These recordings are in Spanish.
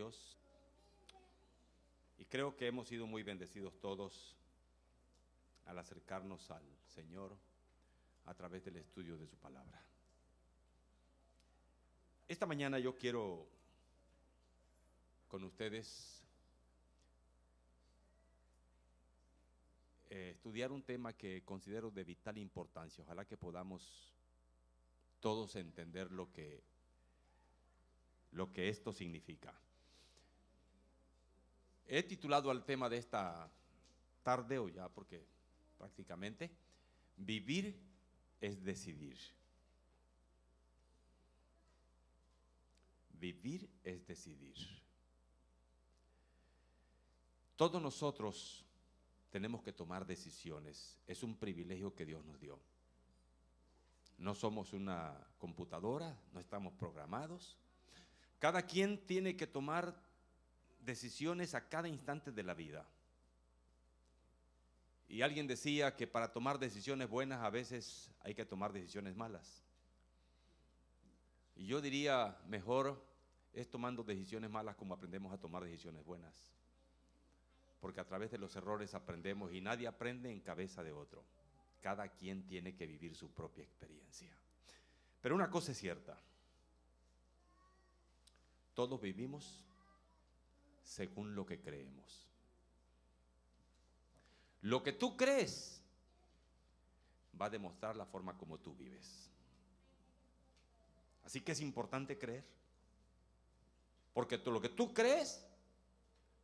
Dios. Y creo que hemos sido muy bendecidos todos al acercarnos al Señor a través del estudio de su palabra. Esta mañana yo quiero con ustedes estudiar un tema que considero de vital importancia. Ojalá que podamos todos entender lo que esto significa. He titulado al tema de esta tarde, o ya porque prácticamente, vivir es decidir. Vivir es decidir. Todos nosotros tenemos que tomar decisiones. Es un privilegio que Dios nos dio. No somos una computadora, no estamos programados. Cada quien tiene que tomar decisiones a cada instante de la vida. Y alguien decía que para tomar decisiones buenas a veces hay que tomar decisiones malas. Y yo diría, mejor es tomando decisiones malas como aprendemos a tomar decisiones buenas. Porque a través de los errores aprendemos y nadie aprende en cabeza de otro. Cada quien tiene que vivir su propia experiencia. Pero una cosa es cierta. Todos vivimos según lo que creemos. Lo que tú crees va a demostrar la forma como tú vives. Así que es importante creer. Porque lo que tú crees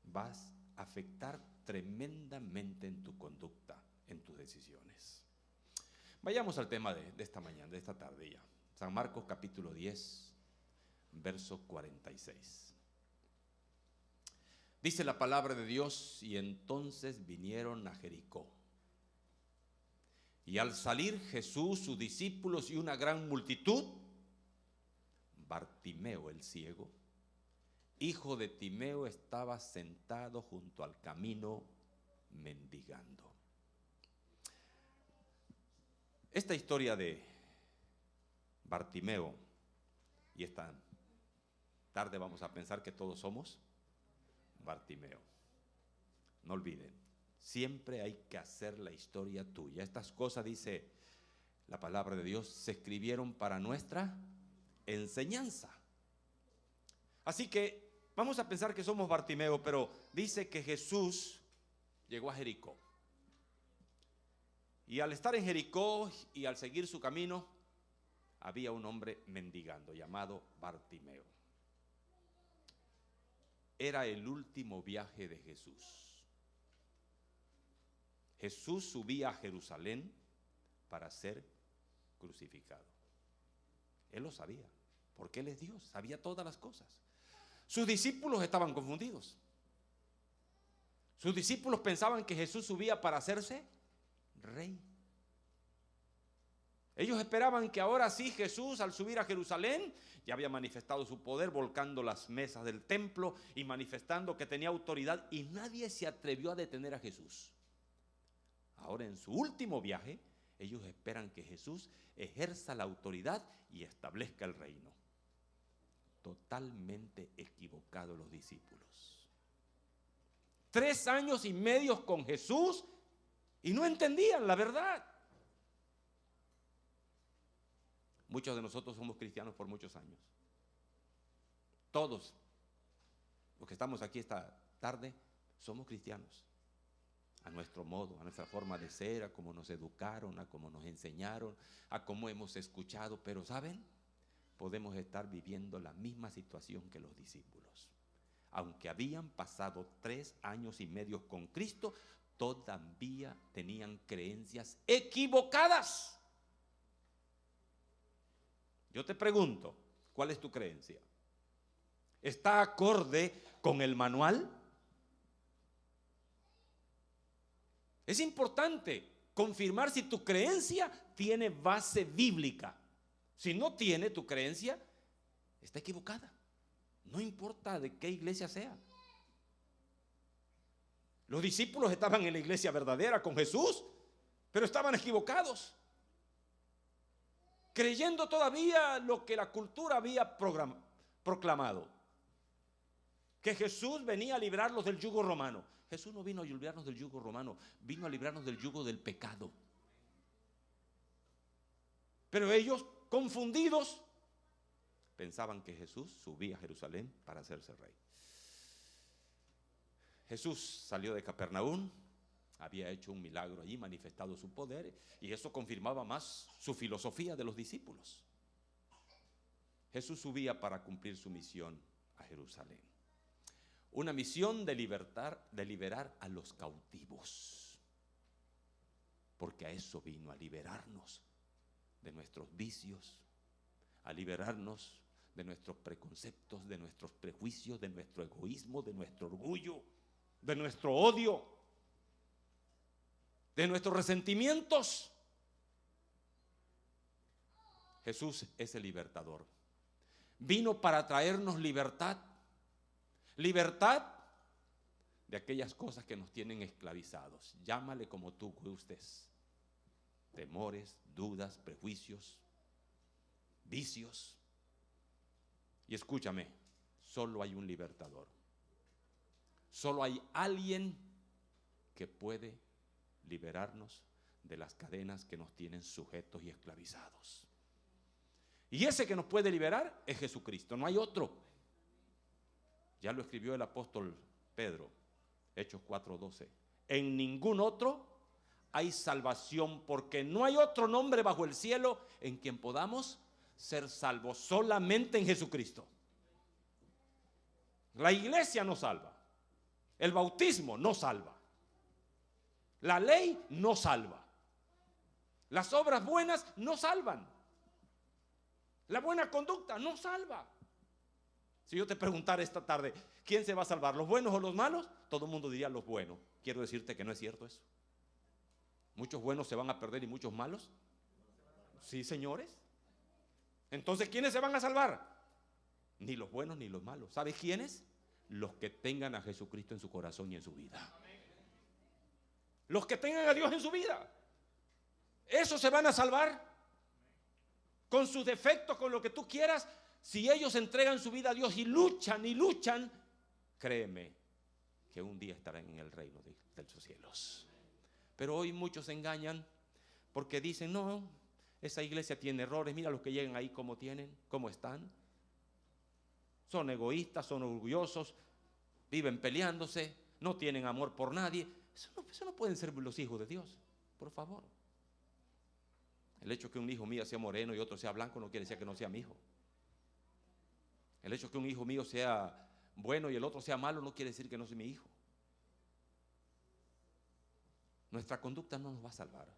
vas a afectar tremendamente en tu conducta, en tus decisiones. Vayamos al tema de esta mañana, de esta tarde ya. San Marcos capítulo 10, verso 46. Dice la palabra de Dios: y entonces vinieron a Jericó. Y al salir Jesús, sus discípulos y una gran multitud, Bartimeo el ciego, hijo de Timeo, estaba sentado junto al camino mendigando. Esta historia de Bartimeo, y esta tarde vamos a pensar que todos somos Bartimeo. No olviden, siempre hay que hacer la historia tuya. Estas cosas, dice la palabra de Dios, se escribieron para nuestra enseñanza. Así que vamos a pensar que somos Bartimeo, pero dice que Jesús llegó a Jericó. Y al estar en Jericó y al seguir su camino, había un hombre mendigando llamado Bartimeo. Era el último viaje de Jesús. Jesús subía a Jerusalén para ser crucificado. Él lo sabía, porque Él es Dios, sabía todas las cosas. Sus discípulos estaban confundidos. Sus discípulos pensaban que Jesús subía para hacerse rey. Ellos esperaban que ahora sí Jesús, al subir a Jerusalén, ya había manifestado su poder, volcando las mesas del templo y manifestando que tenía autoridad, y nadie se atrevió a detener a Jesús. Ahora, en su último viaje, ellos esperan que Jesús ejerza la autoridad y establezca el reino. Totalmente equivocados los discípulos. 3 años y medio con Jesús y no entendían la verdad. Muchos de nosotros somos cristianos por muchos años. Todos los que estamos aquí esta tarde somos cristianos. A nuestro modo, a nuestra forma de ser, a cómo nos educaron, a cómo nos enseñaron, a cómo hemos escuchado. Pero ¿saben? Podemos estar viviendo la misma situación que los discípulos. Aunque habían pasado 3 años y medio con Cristo, todavía tenían creencias equivocadas. Yo te pregunto, ¿cuál es tu creencia? ¿Está acorde con el manual? Es importante confirmar si tu creencia tiene base bíblica. Si no tiene, tu creencia está equivocada. No importa de qué iglesia sea. Los discípulos estaban en la iglesia verdadera con Jesús, pero estaban equivocados, creyendo todavía lo que la cultura había proclamado. que Jesús venía a librarlos del yugo romano. Jesús no vino a librarnos del yugo romano, vino a librarnos del yugo del pecado. Pero ellos, confundidos, pensaban que Jesús subía a Jerusalén para hacerse rey. Jesús salió de Capernaum, había hecho un milagro allí, manifestado su poder, y eso confirmaba más su filosofía de los discípulos. Jesús subía para cumplir su misión a Jerusalén. Una misión de liberar a los cautivos. Porque a eso vino, a liberarnos de nuestros vicios, a liberarnos de nuestros preconceptos, de nuestros prejuicios, de nuestro egoísmo, de nuestro orgullo, de nuestro odio, de nuestros resentimientos. Jesús es el libertador. Vino para traernos libertad. Libertad de aquellas cosas que nos tienen esclavizados. Llámale como tú gustes. Temores, dudas, prejuicios, vicios. Y escúchame, solo hay un libertador. Solo hay alguien que puede liberarnos de las cadenas que nos tienen sujetos y esclavizados. Y ese que nos puede liberar es Jesucristo, no hay otro. Ya lo escribió el apóstol Pedro, Hechos 4:12. En ningún otro hay salvación, porque no hay otro nombre bajo el cielo en quien podamos ser salvos, solamente en Jesucristo. La iglesia no salva, el bautismo no salva, la ley no salva, las obras buenas no salvan, la buena conducta no salva. Si yo te preguntara esta tarde, ¿quién se va a salvar, los buenos o los malos? Todo el mundo diría los buenos. Quiero decirte que no es cierto eso. Muchos buenos se van a perder y muchos malos. Sí, señores. Entonces, ¿quiénes se van a salvar? Ni los buenos ni los malos. ¿Sabes quiénes? Los que tengan a Jesucristo en su corazón y en su vida. Los que tengan a Dios en su vida. Esos se van a salvar. Con sus defectos, con lo que tú quieras. Si ellos entregan su vida a Dios y luchan, créeme que un día estarán en el reino de los cielos. Pero hoy muchos se engañan porque dicen, no, esa iglesia tiene errores, mira los que llegan ahí cómo tienen, cómo están. Son egoístas, son orgullosos, viven peleándose, no tienen amor por nadie. Eso no pueden ser los hijos de Dios, por favor. El hecho que un hijo mío sea moreno y otro sea blanco no quiere decir que no sea mi hijo. El hecho que un hijo mío sea bueno y el otro sea malo no quiere decir que no sea mi hijo. Nuestra conducta no nos va a salvar.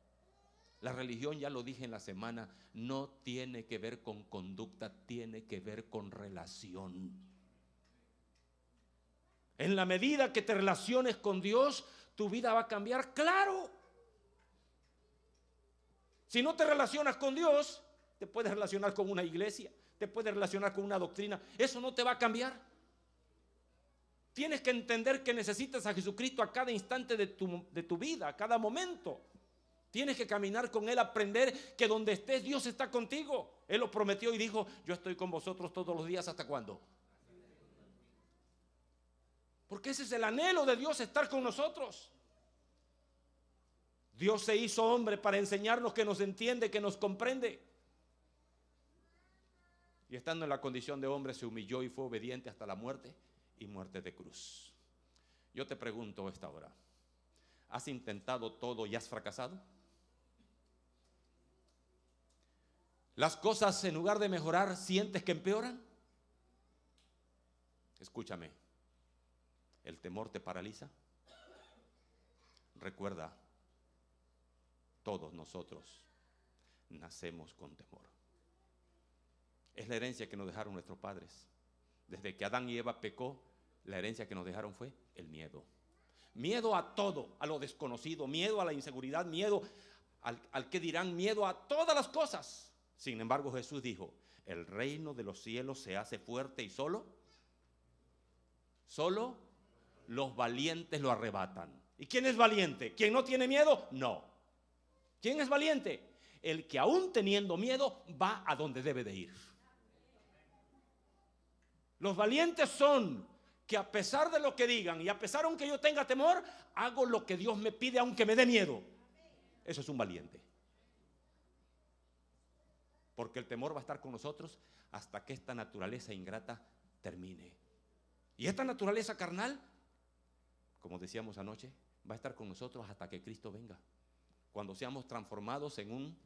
La religión, ya lo dije en la semana, no tiene que ver con conducta, tiene que ver con relación. En la medida que te relaciones con Dios, tu vida va a cambiar, claro. Si no te relacionas con Dios, te puedes relacionar con una iglesia, te puedes relacionar con una doctrina, eso no te va a cambiar. Tienes que entender que necesitas a Jesucristo a cada instante de tu vida, a cada momento. Tienes que caminar con Él, aprender que donde estés Dios está contigo. Él lo prometió y dijo, yo estoy con vosotros todos los días, ¿hasta cuándo? Porque ese es el anhelo de Dios, estar con nosotros. Dios se hizo hombre para enseñarnos que nos entiende, que nos comprende. Y estando en la condición de hombre se humilló y fue obediente hasta la muerte y muerte de cruz. Yo te pregunto a esta hora, ¿has intentado todo y has fracasado? ¿Las cosas en lugar de mejorar sientes que empeoran? Escúchame, ¿el temor te paraliza? Recuerda, todos nosotros nacemos con temor. Es la herencia que nos dejaron nuestros padres. Desde que Adán y Eva pecó, la herencia que nos dejaron fue el miedo. Miedo a todo, a lo desconocido, miedo a la inseguridad, miedo al que dirán, miedo a todas las cosas. Sin embargo, Jesús dijo, el reino de los cielos se hace fuerte y solo los valientes lo arrebatan. ¿Y quién es valiente? ¿Quién no tiene miedo? No. ¿Quién es valiente? El que aún teniendo miedo va a donde debe de ir. Los valientes son que a pesar de lo que digan y a pesar aunque yo tenga temor, hago lo que Dios me pide aunque me dé miedo. Eso es un valiente. Porque el temor va a estar con nosotros hasta que esta naturaleza ingrata termine. Y esta naturaleza carnal, como decíamos anoche, va a estar con nosotros hasta que Cristo venga. Cuando seamos transformados en un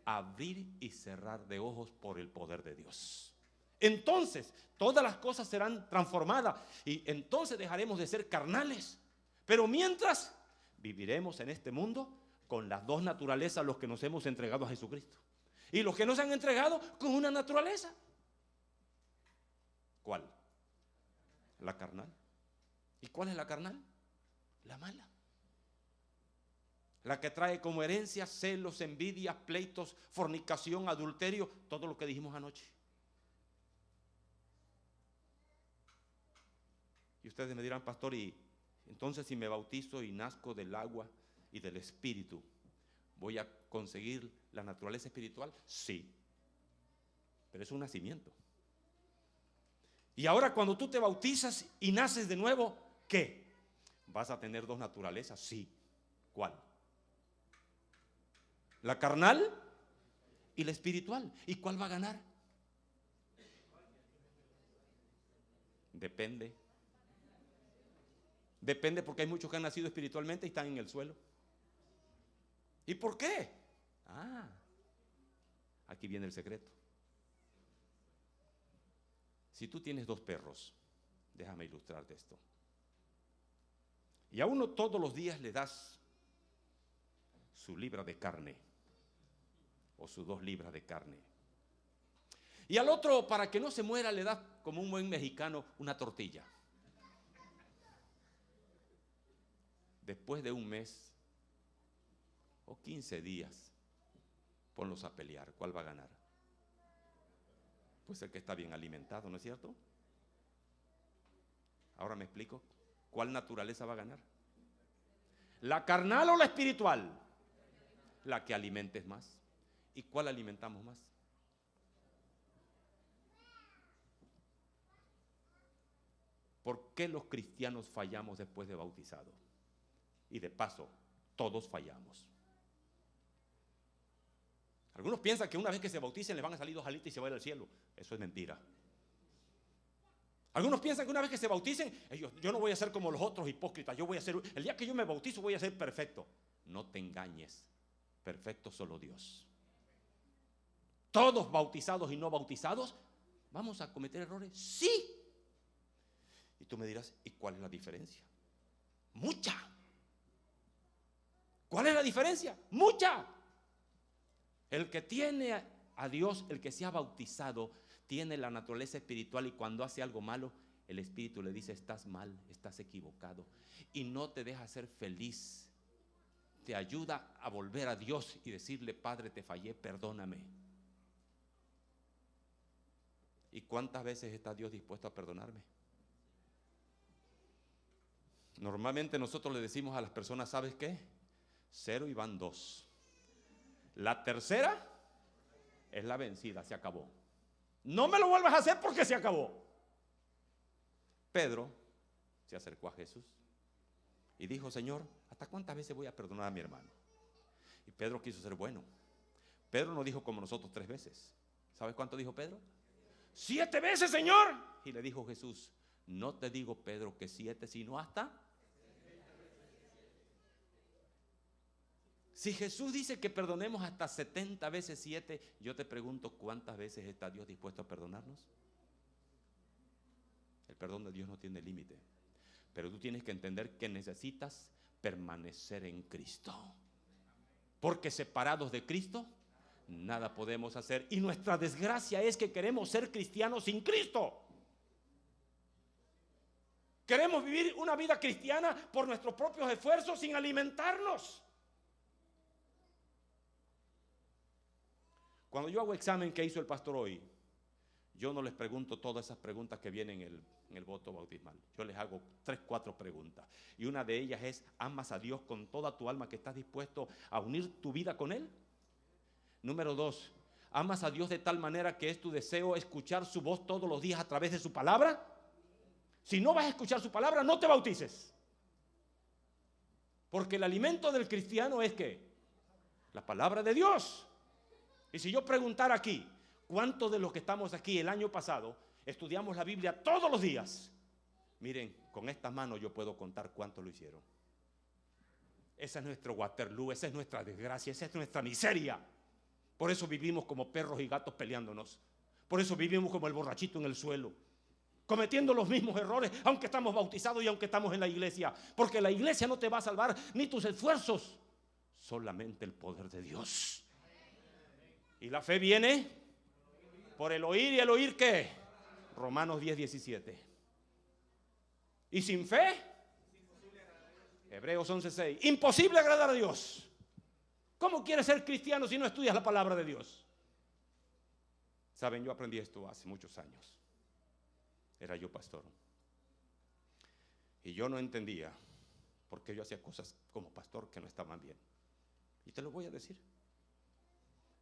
abrir y cerrar de ojos por el poder de Dios. Entonces, todas las cosas serán transformadas y entonces dejaremos de ser carnales. Pero mientras, viviremos en este mundo con las dos naturalezas, los que nos hemos entregado a Jesucristo. Y los que nos han entregado con una naturaleza. ¿Cuál? La carnal. ¿Y cuál es la carnal? La mala. La que trae como herencia celos, envidias, pleitos, fornicación, adulterio, todo lo que dijimos anoche. Y ustedes me dirán, pastor, y entonces si me bautizo y nazco del agua y del Espíritu, ¿voy a conseguir la naturaleza espiritual? Sí, pero es un nacimiento. Y ahora cuando tú te bautizas y naces de nuevo, ¿qué? ¿Vas a tener dos naturalezas? Sí. ¿Cuál? La carnal y la espiritual. ¿Y cuál va a ganar? Depende. Depende, porque hay muchos que han nacido espiritualmente y están en el suelo. ¿Y por qué? Aquí viene el secreto. Si tú tienes dos perros, déjame ilustrarte esto. Y a uno todos los días le das su libra de carne o sus 2 libras de carne. Y al otro, para que no se muera, le das, como un buen mexicano, una tortilla. Después de un mes o 15 días, ponlos a pelear. ¿Cuál va a ganar? Pues el que está bien alimentado, ¿no es cierto? Ahora me explico. ¿Cuál naturaleza va a ganar? ¿La carnal o la espiritual? La que alimentes más. ¿Y cuál alimentamos más? ¿Por qué los cristianos fallamos después de bautizados? Y de paso, todos fallamos. Algunos piensan que una vez que se bauticen les van a salir 2 alitas y se va a ir al cielo. Eso es mentira. Algunos piensan que una vez que se bauticen, yo no voy a ser como los otros hipócritas. Yo voy a ser, el día que yo me bautizo voy a ser perfecto. No te engañes. Perfecto solo Dios. Todos bautizados y no bautizados, ¿vamos a cometer errores? Sí. Y tú me dirás, ¿y cuál es la diferencia? Mucha. ¿Cuál es la diferencia? Mucha. El que tiene a Dios, el que se ha bautizado, tiene la naturaleza espiritual, y cuando hace algo malo, el Espíritu le dice: estás mal, estás equivocado, y no te deja ser feliz. Te ayuda a volver a Dios y decirle: Padre, te fallé, perdóname. ¿Y cuántas veces está Dios dispuesto a perdonarme? Normalmente nosotros le decimos a las personas: ¿sabes qué? 0 y van 2. La tercera es la vencida, se acabó. No me lo vuelvas a hacer porque se acabó. Pedro se acercó a Jesús y dijo: Señor, ¿hasta cuántas veces voy a perdonar a mi hermano? Y Pedro quiso ser bueno. Pedro no dijo como nosotros 3 veces. ¿Sabes cuánto dijo Pedro? 7 veces, Señor. Y le dijo Jesús: no te digo, Pedro, que 7, sino hasta. Si Jesús dice que perdonemos hasta 70 veces 7, yo te pregunto: ¿cuántas veces está Dios dispuesto a perdonarnos? El perdón de Dios no tiene límite. Pero tú tienes que entender que necesitas permanecer en Cristo. Porque separados de Cristo, nada podemos hacer. Y nuestra desgracia es que queremos ser cristianos sin Cristo. Queremos vivir una vida cristiana por nuestros propios esfuerzos, sin alimentarnos. Cuando yo hago examen que hizo el pastor hoy, yo no les pregunto todas esas preguntas que vienen en el voto bautismal. Yo les hago 3, 4 preguntas. Y una de ellas es: ¿amas a Dios con toda tu alma, que estás dispuesto a unir tu vida con Él? Número 2, ¿amas a Dios de tal manera que es tu deseo escuchar su voz todos los días a través de su palabra? Si no vas a escuchar su palabra, no te bautices. Porque el alimento del cristiano es ¿qué? La palabra de Dios. Y si yo preguntara aquí, ¿cuántos de los que estamos aquí el año pasado estudiamos la Biblia todos los días? Miren, con estas manos yo puedo contar cuántos lo hicieron. Ese es nuestro Waterloo, esa es nuestra desgracia, esa es nuestra miseria. Por eso vivimos como perros y gatos peleándonos. Por eso vivimos como el borrachito en el suelo, cometiendo los mismos errores, aunque estamos bautizados y aunque estamos en la iglesia. Porque la iglesia no te va a salvar, ni tus esfuerzos, solamente el poder de Dios. Y la fe viene por el oír, y el oír ¿qué? Romanos 10:17. Y sin fe, Hebreos 11:6. Imposible agradar a Dios. ¿Cómo quieres ser cristiano si no estudias la palabra de Dios? Saben, yo aprendí esto hace muchos años. Era yo pastor. Y yo no entendía por qué yo hacía cosas como pastor que no estaban bien. Y te lo voy a decir.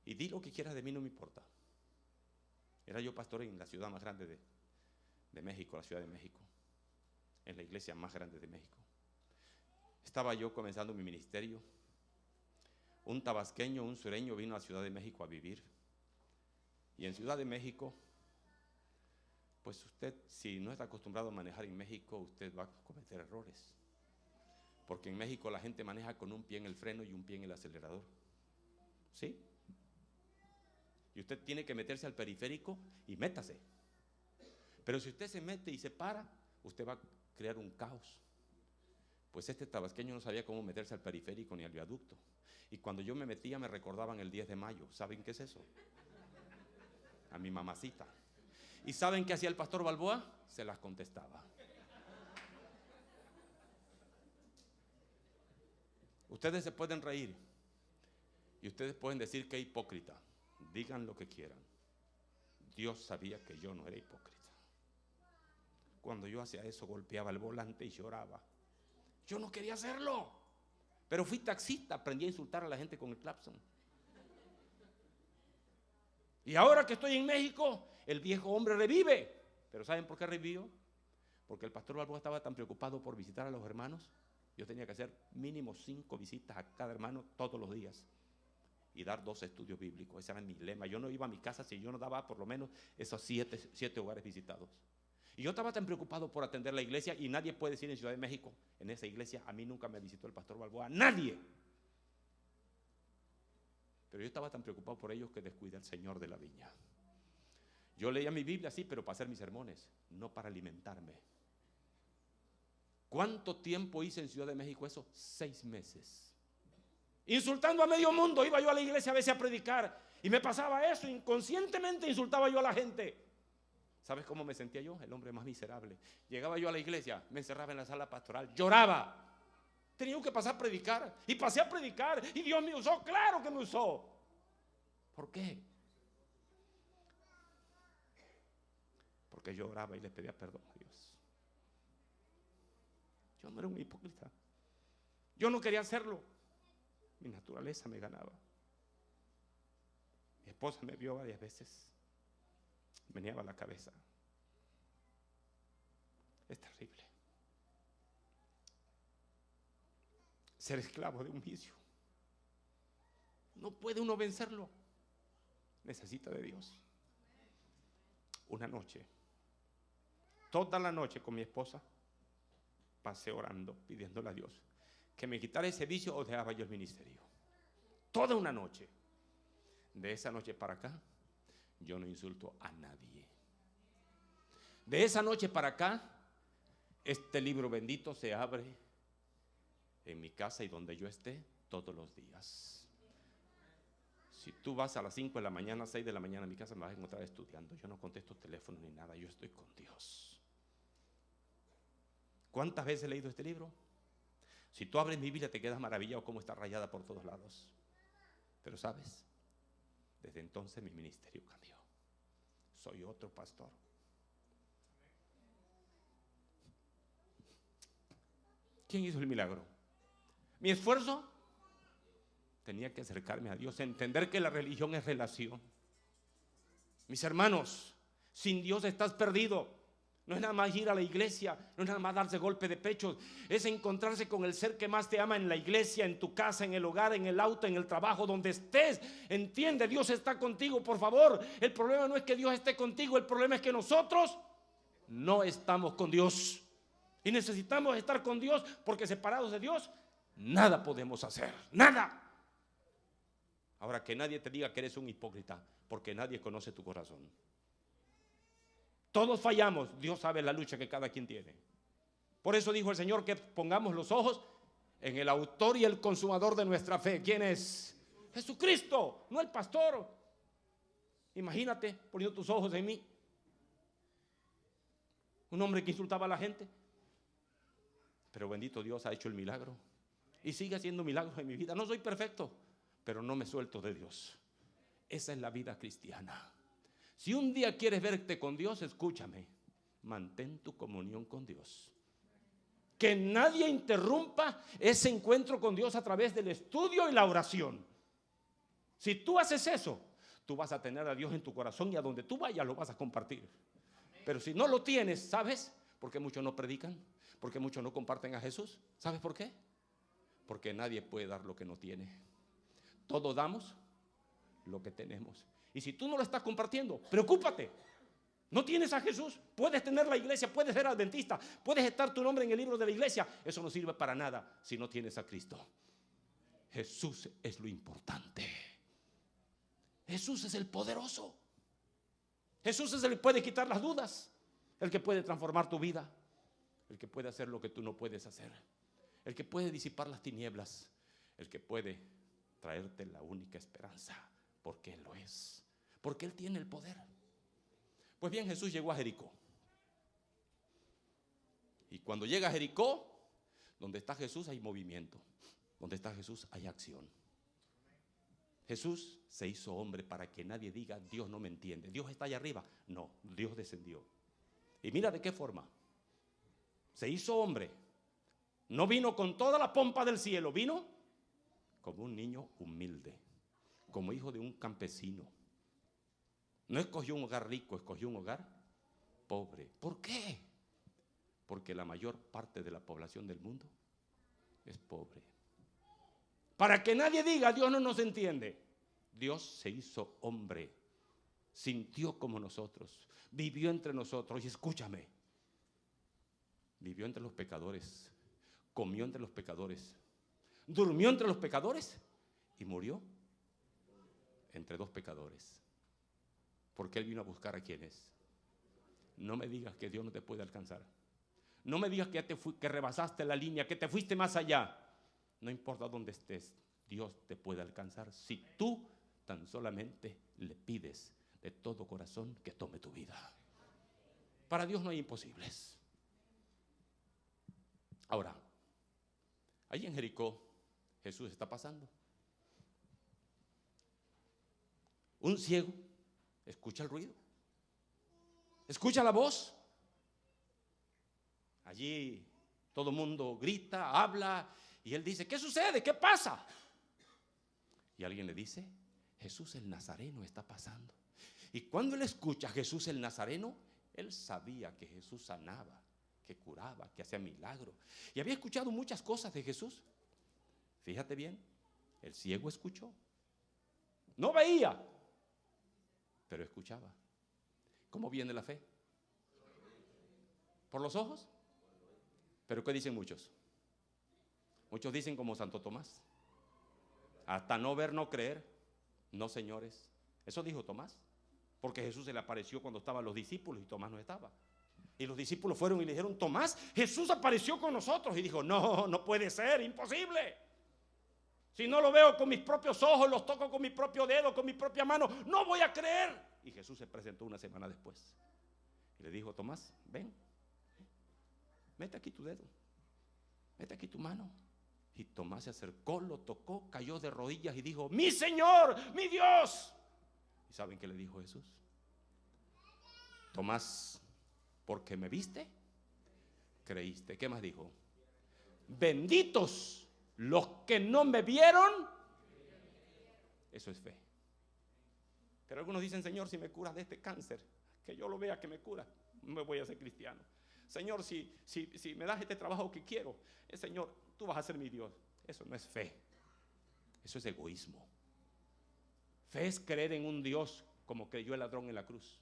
Y di lo que quieras de mí, no me importa. Era yo pastor en la ciudad más grande de México, la Ciudad de México. En la iglesia más grande de México. Estaba yo comenzando mi ministerio. Un tabasqueño, un sureño vino a la Ciudad de México a vivir. Y en Ciudad de México, pues usted, si no está acostumbrado a manejar en México, usted va a cometer errores. Porque en México la gente maneja con un pie en el freno y un pie en el acelerador. ¿Sí? Y usted tiene que meterse al periférico y métase. Pero si usted se mete y se para, usted va a crear un caos. Pues este tabasqueño no sabía cómo meterse al periférico ni al viaducto. Y cuando yo me metía me recordaban el 10 de mayo. ¿Saben qué es eso? A mi mamacita. ¿Y saben qué hacía el pastor Balboa? Se las contestaba. Ustedes se pueden reír y ustedes pueden decir que es hipócrita. Digan lo que quieran. Dios sabía que yo no era hipócrita. Cuando yo hacía eso, golpeaba el volante y lloraba. Yo no quería hacerlo, pero fui taxista, aprendí a insultar a la gente con el claxon. Y ahora que estoy en México, el viejo hombre revive. ¿Pero saben por qué revivió? Porque el pastor Balboa estaba tan preocupado por visitar a los hermanos. Yo tenía que hacer mínimo 5 visitas a cada hermano todos los días y dar 2 estudios bíblicos. Ese era mi lema. Yo no iba a mi casa si yo no daba por lo menos esos 7 hogares visitados. Y yo estaba tan preocupado por atender la iglesia, y nadie puede decir en Ciudad de México, en esa iglesia, a mí nunca me visitó el pastor Balboa. ¡Nadie! Pero yo estaba tan preocupado por ellos que descuidé al Señor de la viña. Yo leía mi Biblia, sí, pero para hacer mis sermones, no para alimentarme. ¿Cuánto tiempo hice en Ciudad de México eso? 6 meses. Insultando a medio mundo. Iba yo a la iglesia a veces a predicar y me pasaba eso, inconscientemente insultaba yo a la gente. ¿Sabes cómo me sentía yo? El hombre más miserable. Llegaba yo a la iglesia, me encerraba en la sala pastoral, lloraba. Tenía que pasar a predicar, y pasé a predicar, y Dios me usó. Claro que me usó. ¿Por qué? Porque yo oraba y le pedía perdón a Dios. Yo no era un hipócrita. Yo no quería hacerlo. Mi naturaleza me ganaba. Mi esposa me vio varias veces. Meneaba la cabeza. Es terrible ser esclavo de un vicio. No puede uno vencerlo. Necesita de Dios. Una noche, toda la noche con mi esposa, pasé orando, pidiéndole a Dios que me quitara ese vicio o dejaba yo el ministerio. Toda una noche. De esa noche para acá, yo no insulto a nadie. De esa noche para acá, este libro bendito se abre en mi casa y donde yo esté todos los días. Si tú vas a las 5 de la mañana, 6 de la mañana a mi casa, me vas a encontrar estudiando. Yo no contesto teléfono ni nada, yo estoy con Dios. ¿Cuántas veces he leído este libro? Si tú abres mi Biblia te quedas maravillado cómo está rayada por todos lados. Pero sabes, desde entonces mi ministerio cambió. Soy otro pastor. ¿Quién hizo el milagro? ¿Mi esfuerzo? Tenía que acercarme a Dios, entender que la religión es relación. Mis hermanos, sin Dios estás perdido. No es nada más ir a la iglesia, no es nada más darse golpe de pecho, es encontrarse con el ser que más te ama en la iglesia, en tu casa, en el hogar, en el auto, en el trabajo, donde estés. Entiende, Dios está contigo, por favor. El problema no es que Dios esté contigo, el problema es que nosotros no estamos con Dios. Y necesitamos estar con Dios, porque separados de Dios, nada podemos hacer, nada. Ahora, que nadie te diga que eres un hipócrita, porque nadie conoce tu corazón. Todos fallamos, Dios sabe la lucha que cada quien tiene. Por eso dijo el Señor que pongamos los ojos en el autor y el consumador de nuestra fe. ¿Quién es? Jesucristo, no el pastor. Imagínate poniendo tus ojos en mí. Un hombre que insultaba a la gente. Pero bendito Dios ha hecho el milagro. Y sigue haciendo milagros en mi vida. No soy perfecto, pero no me suelto de Dios. Esa es la vida cristiana. Si un día quieres verte con Dios, escúchame, mantén tu comunión con Dios. Que nadie interrumpa ese encuentro con Dios a través del estudio y la oración. Si tú haces eso, tú vas a tener a Dios en tu corazón y a donde tú vayas lo vas a compartir. Pero si no lo tienes, ¿sabes por qué muchos no predican? ¿Por qué muchos no comparten a Jesús? ¿Sabes por qué? Porque nadie puede dar lo que no tiene. Todos damos lo que tenemos. Y si tú no lo estás compartiendo, preocúpate. No tienes a Jesús, puedes tener la iglesia, puedes ser adventista, puedes estar tu nombre en el libro de la iglesia. Eso no sirve para nada si no tienes a Cristo. Jesús es lo importante. Jesús es el poderoso. Jesús es el que puede quitar las dudas, el que puede transformar tu vida, el que puede hacer lo que tú no puedes hacer, el que puede disipar las tinieblas, el que puede traerte la única esperanza, porque Él lo es, porque Él tiene el poder. Pues bien, Jesús llegó a Jericó. Y cuando llega a Jericó, donde está Jesús hay movimiento, donde está Jesús hay acción. Jesús se hizo hombre para que nadie diga: Dios no me entiende, Dios está allá arriba. No, Dios descendió. Y mira de qué forma. Se hizo hombre. No vino con toda la pompa del cielo, vino como un niño humilde, como hijo de un campesino. No escogió un hogar rico, escogió un hogar pobre. ¿Por qué? Porque la mayor parte de la población del mundo es pobre. Para que nadie diga: Dios no nos entiende. Dios se hizo hombre, sintió como nosotros, vivió entre nosotros. Y escúchame, vivió entre los pecadores, comió entre los pecadores, durmió entre los pecadores y murió entre dos pecadores. Porque Él vino a buscar a quienes. No me digas que Dios no te puede alcanzar. No me digas que rebasaste la línea, que te fuiste más allá. No importa dónde estés, Dios te puede alcanzar si tú tan solamente le pides de todo corazón que tome tu vida. Para Dios no hay imposibles. Ahora, ahí en Jericó, Jesús está pasando. Un ciego escucha el ruido, escucha la voz. Allí todo el mundo grita, habla, y él dice: ¿qué sucede? ¿Qué pasa? Y alguien le dice: Jesús el Nazareno está pasando. Y cuando él escucha a Jesús el Nazareno, él sabía que Jesús sanaba, que curaba, que hacía milagros. Y había escuchado muchas cosas de Jesús. Fíjate bien, el ciego escuchó. No veía, pero escuchaba. ¿Cómo viene la fe? ¿Por los ojos? ¿Pero qué dicen muchos? Muchos dicen como Santo Tomás: hasta no ver, no creer. No, señores, eso dijo Tomás, porque Jesús se le apareció cuando estaban los discípulos y Tomás no estaba. Y los discípulos fueron y le dijeron: Tomás, Jesús apareció con nosotros. Y dijo: no, no puede ser, imposible. Si no lo veo con mis propios ojos, los toco con mi propio dedo, con mi propia mano, no voy a creer. Y Jesús se presentó una semana después y le dijo: Tomás, ven, mete aquí tu dedo, mete aquí tu mano. Y Tomás se acercó, lo tocó, cayó de rodillas y dijo: mi Señor, mi Dios. ¿Y saben qué le dijo Jesús? Tomás, porque me viste, creíste. ¿Qué más dijo? Benditos los que no me vieron. Eso es fe. Pero algunos dicen: Señor, si me curas de este cáncer, que yo lo vea que me cura. me voy a ser cristiano. Señor, si me das este trabajo que quiero, Señor, tú vas a ser mi Dios. Eso no es fe, eso es egoísmo. Fe es creer en un Dios como creyó el ladrón en la cruz,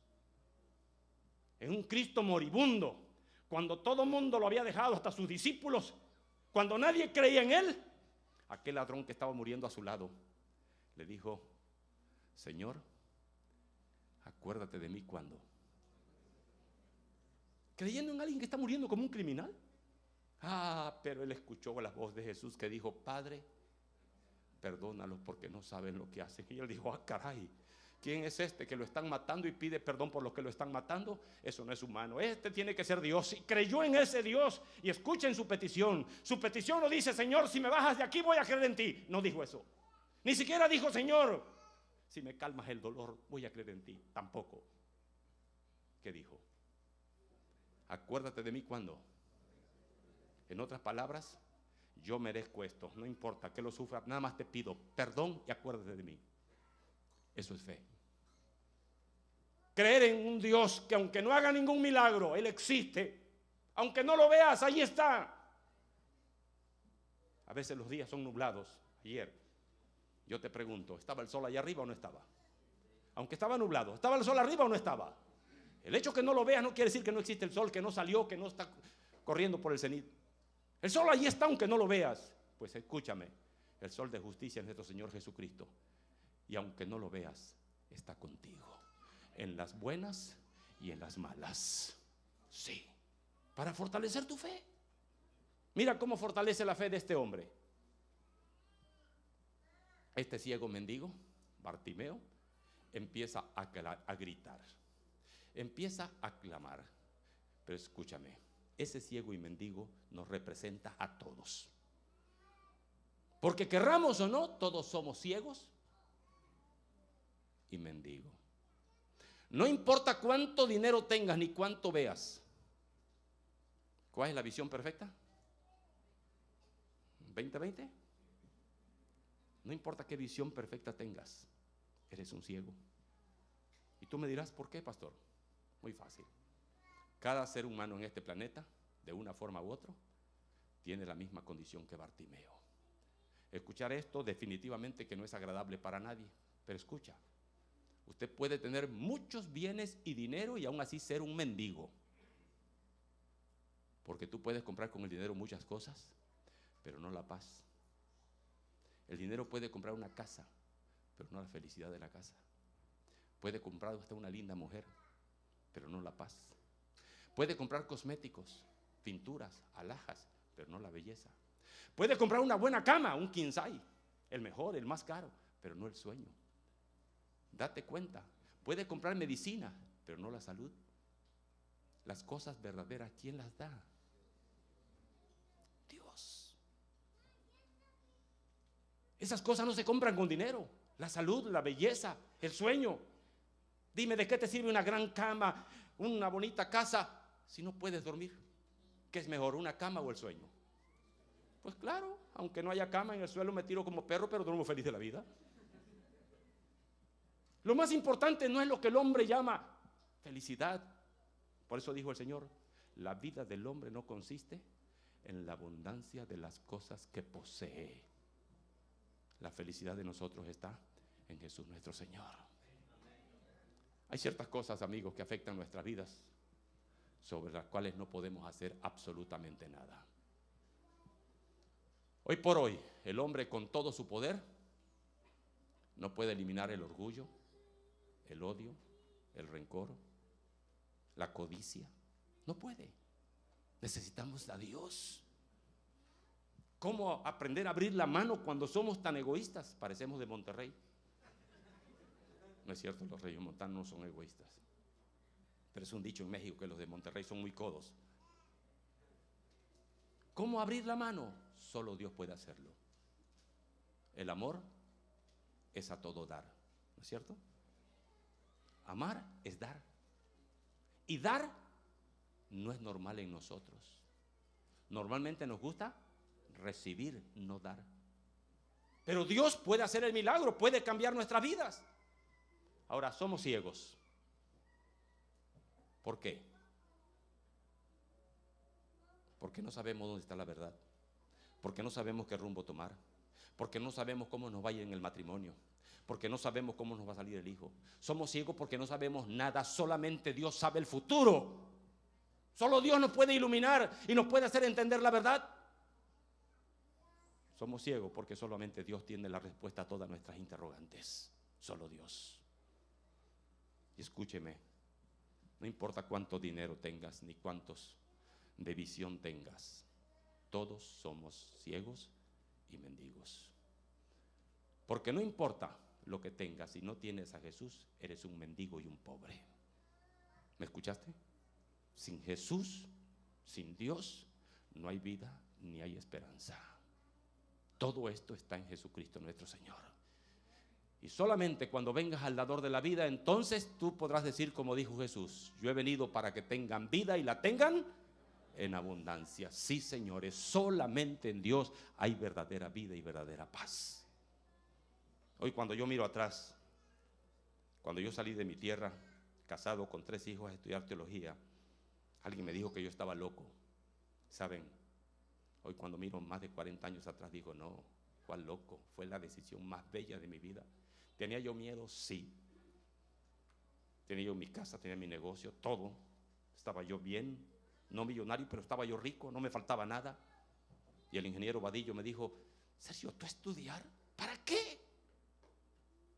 en un Cristo moribundo, cuando todo el mundo lo había dejado, hasta sus discípulos, cuando nadie creía en él. Aquel ladrón que estaba muriendo a su lado le dijo: Señor, acuérdate de mí cuando. Creyendo en alguien que está muriendo como un criminal. Pero él escuchó la voz de Jesús que dijo: Padre, perdónalos porque no saben lo que hacen. Y él dijo: caray, ¿quién es este que lo están matando y pide perdón por los que lo están matando? Eso no es humano, este tiene que ser Dios. Y creyó en ese Dios. Y escuchen su petición. Su petición no dice: Señor, si me bajas de aquí voy a creer en ti. No dijo eso. Ni siquiera dijo: Señor, si me calmas el dolor voy a creer en ti. Tampoco. ¿Qué dijo? Acuérdate de mí cuando. En otras palabras, yo merezco esto, no importa que lo sufra, nada más te pido perdón y acuérdate de mí. Eso es fe. Creer en un Dios que aunque no haga ningún milagro, Él existe. Aunque no lo veas, ahí está. A veces los días son nublados. Ayer, yo te pregunto, ¿estaba el sol allá arriba o no estaba? Aunque estaba nublado, ¿estaba el sol arriba o no estaba? El hecho que no lo veas no quiere decir que no existe el sol, que no salió, que no está corriendo por el cenit. El sol allí está aunque no lo veas. Pues escúchame, el sol de justicia es nuestro Señor Jesucristo. Y aunque no lo veas, está contigo. En las buenas y en las malas. Sí, para fortalecer tu fe. Mira cómo fortalece la fe de este hombre. Este ciego mendigo, Bartimeo, empieza a gritar. Empieza a clamar. Pero escúchame, ese ciego y mendigo nos representa a todos. Porque querramos o no, todos somos ciegos y mendigos. No importa cuánto dinero tengas ni cuánto veas. ¿Cuál es la visión perfecta? ¿20/20? No importa qué visión perfecta tengas, eres un ciego. Y tú me dirás: ¿por qué, pastor? Muy fácil. Cada ser humano en este planeta, de una forma u otra, tiene la misma condición que Bartimeo. Escuchar esto definitivamente que no es agradable para nadie, pero escucha. Usted puede tener muchos bienes y dinero y aún así ser un mendigo. Porque tú puedes comprar con el dinero muchas cosas, pero no la paz. El dinero puede comprar una casa, pero no la felicidad de la casa. Puede comprar hasta una linda mujer, pero no la paz. Puede comprar cosméticos, pinturas, alhajas, pero no la belleza. Puede comprar una buena cama, un king size, el mejor, el más caro, pero no el sueño. Date cuenta. Puede comprar medicina, pero no la salud. Las cosas verdaderas, ¿quién las da? Dios. Esas cosas no se compran con dinero. La salud, la belleza, el sueño. Dime, ¿de qué te sirve una gran cama, una bonita casa, si no puedes dormir? ¿Qué es mejor, una cama o el sueño? Pues claro, aunque no haya cama, en el suelo me tiro como perro, pero duermo feliz de la vida. Lo más importante no es lo que el hombre llama felicidad. Por eso dijo el Señor: la vida del hombre no consiste en la abundancia de las cosas que posee. La felicidad de nosotros está en Jesús nuestro Señor. Hay ciertas cosas, amigos, que afectan nuestras vidas, sobre las cuales no podemos hacer absolutamente nada. Hoy por hoy, el hombre con todo su poder no puede eliminar el orgullo, el odio, el rencor, la codicia. No puede. Necesitamos a Dios. ¿Cómo aprender a abrir la mano cuando somos tan egoístas? Parecemos de Monterrey. No es cierto, los regiomontanos no son egoístas. Pero es un dicho en México que los de Monterrey son muy codos. ¿Cómo abrir la mano? Solo Dios puede hacerlo. El amor es a todo dar, ¿no es cierto? Amar es dar. Y dar no es normal en nosotros. Normalmente nos gusta recibir, no dar. Pero Dios puede hacer el milagro, puede cambiar nuestras vidas. Ahora, somos ciegos. ¿Por qué? Porque no sabemos dónde está la verdad. Porque no sabemos qué rumbo tomar. Porque no sabemos cómo nos va a ir en el matrimonio. Porque no sabemos cómo nos va a salir el hijo. Somos ciegos porque no sabemos nada. Solamente Dios sabe el futuro. Solo Dios nos puede iluminar y nos puede hacer entender la verdad. Somos ciegos porque solamente Dios tiene la respuesta a todas nuestras interrogantes. Solo Dios. Y escúcheme, no importa cuánto dinero tengas ni cuántos de visión tengas, todos somos ciegos y mendigos. Porque no importa lo que tengas, si no tienes a Jesús, eres un mendigo y un pobre. ¿Me escuchaste? Sin Jesús, sin Dios, no hay vida ni hay esperanza. Todo esto está en Jesucristo nuestro Señor. Y solamente cuando vengas al dador de la vida, entonces tú podrás decir como dijo Jesús: yo he venido para que tengan vida y la tengan en abundancia. Sí, señores, solamente en Dios hay verdadera vida y verdadera paz. Hoy cuando yo miro atrás, cuando yo salí de mi tierra, casado con 3 hijos a estudiar teología, alguien me dijo que yo estaba loco. ¿Saben? Hoy cuando miro más de 40 años atrás digo, no, ¿cuál loco? Fue la decisión más bella de mi vida. ¿Tenía yo miedo? Sí. Tenía yo mi casa, tenía mi negocio, todo. Estaba yo bien, no millonario, pero estaba yo rico, no me faltaba nada. Y el ingeniero Vadillo me dijo: Sergio, ¿tú estudiar? ¿Para qué?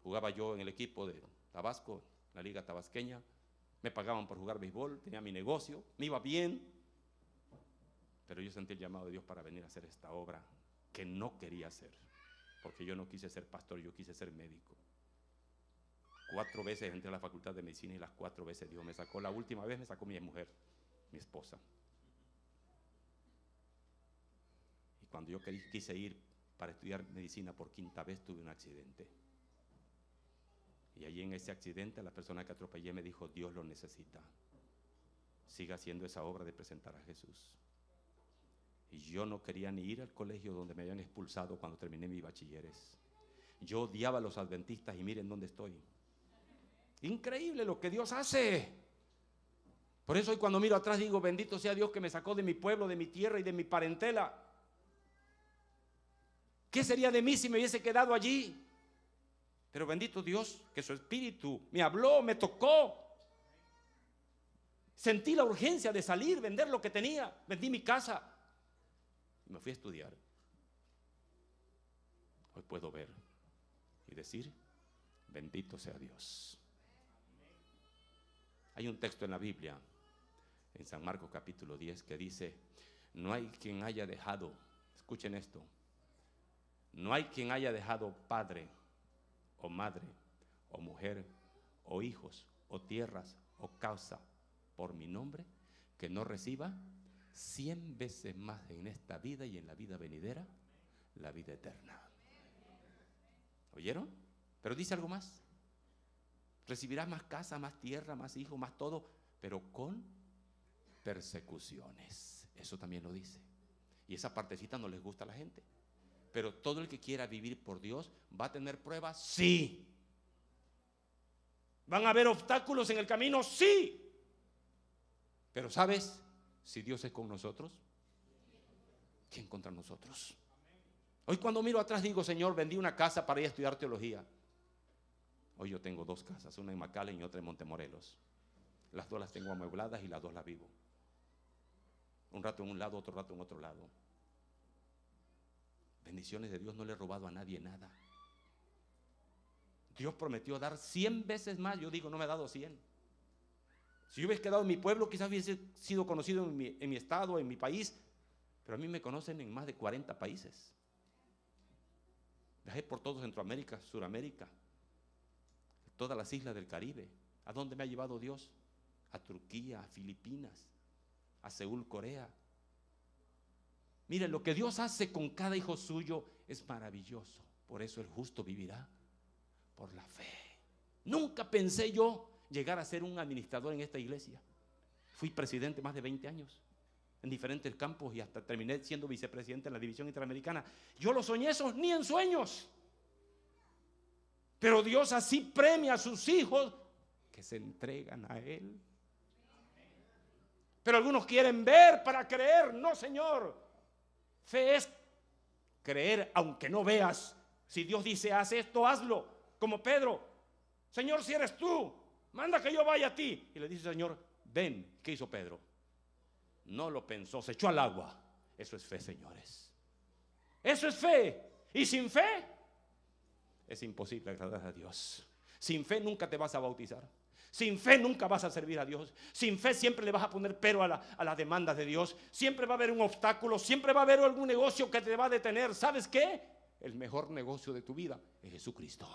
Jugaba yo en el equipo de Tabasco, la liga tabasqueña. Me pagaban por jugar béisbol, tenía mi negocio, me iba bien. Pero yo sentí el llamado de Dios para venir a hacer esta obra que no quería hacer. Porque yo no quise ser pastor, yo quise ser médico. 4 veces entré a la facultad de medicina y las 4 veces Dios me sacó. La última vez me sacó mi mujer, mi esposa. Y cuando yo quise ir para estudiar medicina por 5ª vez, tuve un accidente. Y allí en ese accidente la persona que atropellé me dijo: Dios lo necesita. Siga haciendo esa obra de presentar a Jesús. Y yo no quería ni ir al colegio donde me habían expulsado cuando terminé mi bachilleres. Yo odiaba a los adventistas y miren dónde estoy. Increíble lo que Dios hace. Por eso hoy cuando miro atrás digo: bendito sea Dios que me sacó de mi pueblo, de mi tierra y de mi parentela. ¿Qué sería de mí si me hubiese quedado allí? Pero bendito Dios que su espíritu me habló, me tocó. Sentí la urgencia de salir, vender lo que tenía. Vendí mi casa y me fui a estudiar. Hoy puedo ver y decir: bendito sea Dios. Hay un texto en la Biblia, en San Marcos capítulo 10, que dice: no hay quien haya dejado, escuchen esto, no hay quien haya dejado padre o madre o mujer o hijos o tierras o casa por mi nombre, que no reciba 100 veces más en esta vida y en la vida venidera, la vida eterna. ¿Oyeron? Pero dice algo más: recibirás más casa, más tierra, más hijos, más todo, pero con persecuciones. Eso también lo dice. Y esa partecita no les gusta a la gente. Pero todo el que quiera vivir por Dios va a tener pruebas, sí. ¿Van a haber obstáculos en el camino? Sí. Pero ¿sabes? Si Dios es con nosotros, ¿quién contra nosotros? Hoy cuando miro atrás digo: Señor, vendí una casa para ir a estudiar teología. Hoy yo tengo 2 casas, una en McAllen y otra en Montemorelos. Las 2 las tengo amuebladas y las 2 las vivo. Un rato en un lado, otro rato en otro lado. Bendiciones de Dios, no le he robado a nadie nada. Dios prometió dar 100 veces más. Yo digo, no me ha dado 100. Si yo hubiese quedado en mi pueblo, quizás hubiese sido conocido en mi estado, en mi país. Pero a mí me conocen en más de 40 países. Viajé por todo Centroamérica, Suramérica, todas las islas del Caribe. ¿A dónde me ha llevado Dios? A Turquía, a Filipinas, a Seúl, Corea. Miren, lo que Dios hace con cada hijo suyo es maravilloso. Por eso el justo vivirá por la fe. Nunca pensé yo llegar a ser un administrador en esta iglesia. Fui presidente más de 20 años en diferentes campos y hasta terminé siendo vicepresidente en la división interamericana. Yo lo soñé eso ni en sueños. Pero Dios así premia a sus hijos que se entregan a Él. Pero algunos quieren ver para creer. No, Señor. Fe es creer aunque no veas. Si Dios dice haz esto, hazlo. Como Pedro: Señor, si eres tú, manda que yo vaya a ti. Y le dice: Señor, ven. ¿Qué hizo Pedro? No lo pensó, se echó al agua. Eso es fe, señores. Eso es fe. Y sin fe es imposible agradar a Dios. Sin fe nunca te vas a bautizar. Sin fe nunca vas a servir a Dios. Sin fe siempre le vas a poner pero a las demandas de Dios. Siempre va a haber un obstáculo. Siempre va a haber algún negocio que te va a detener. ¿Sabes qué? El mejor negocio de tu vida es Jesucristo.